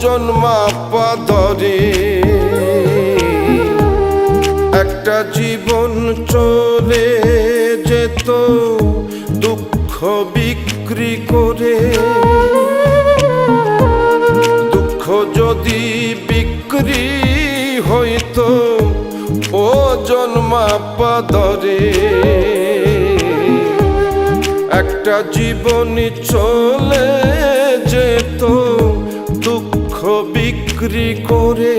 ওজন মাপা ধরে একটা জীবন চলে যেত দুঃখ বিক্রি করে। দুঃখ যদি বিক্রি হইতো ওজন মাপা ধরে একটা জীবনী চলে যেত দুঃখ বিক্রি করে।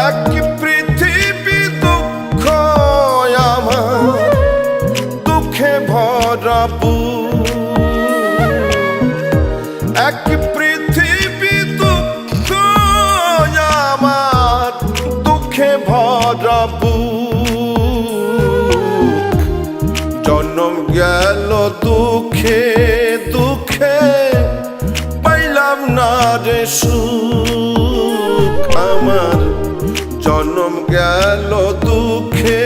এক পৃথিবী দুঃখ আমার দুঃখে ভরা বুক। এক পৃথিবী দুঃখ আমার দুঃখে ভরা বুক। জন্ম গেল দুঃখে দুঃখে পাইলাম না রে সুখ আমার। জন্ম গেল দুঃখে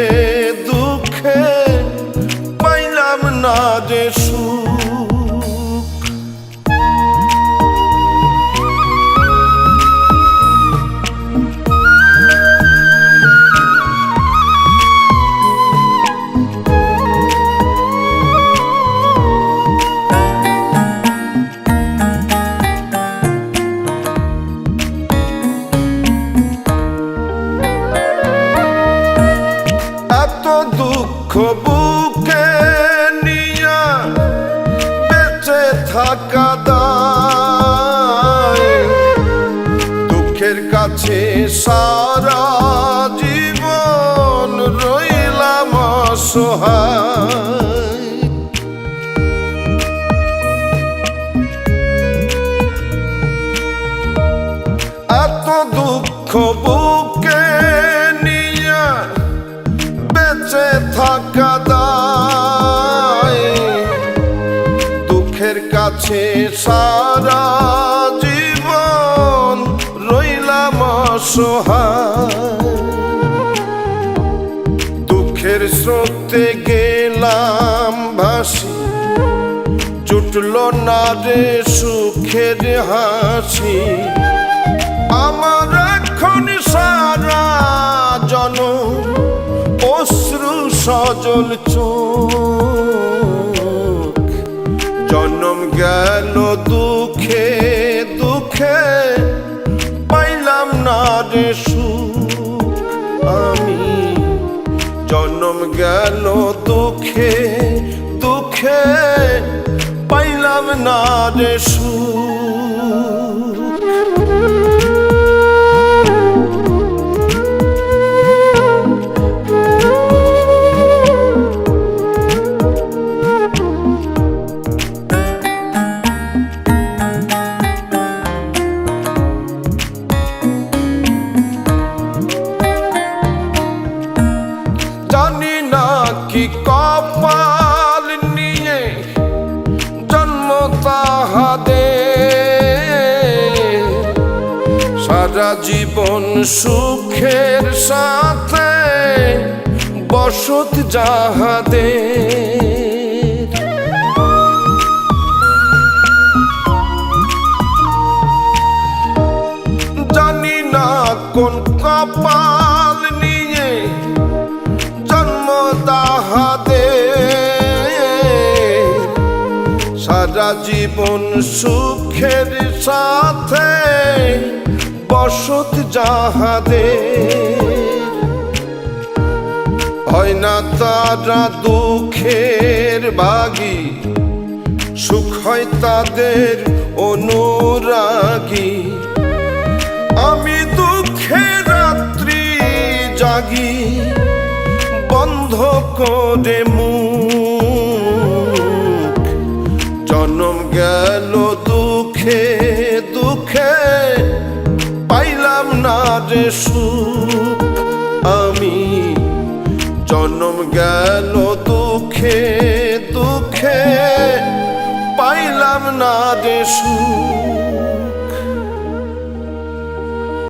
দুঃখে পাইলাম না রে সুখ। দুঃখ বুকে নিয়া বেঁচে থাকা দায়। দুঃখের কাছে সারা জীবন রইলাম অসহায়। এত দুঃখ বুকে নিয়া বেঁচে থাকা দায়। দুঃখের কাছে সারা জীবন রইলাম অসহায়। দুঃখের স্রোতে গেলাম ভাসি জুটল না রে সুখের হাসি। আমার এখন সারা জনম অশ্রু সজল চোখ। জন্ম গেল দুঃখে দুঃখে পাইলাম না রে সুখ আমি। জন্ম গেল দুঃখে দুঃখে পাইলাম না রে সুখ। জানি না কি কপাল নিয়ে জন্ম তাহাদের। সারা জীবন সুখের সাথে বসত যাহাদের। জানি না কোন কপাল নিয়ে জন্ম তাহাদের। সারা জীবন সুখের সাথে বসত যাহাদের। হয় না তারা দুঃখের ভাগী সুখ হয় তাদের অনুরাগী। আমি দুঃখের রাত্রি জাগি বন্ধ করে মুখ। জন্ম গেল দুঃখে দুঃখে পাইলাম না রে সুখ আমি। জন্ম গেল দুঃখে দুঃখে পাইলাম না রে সুখ।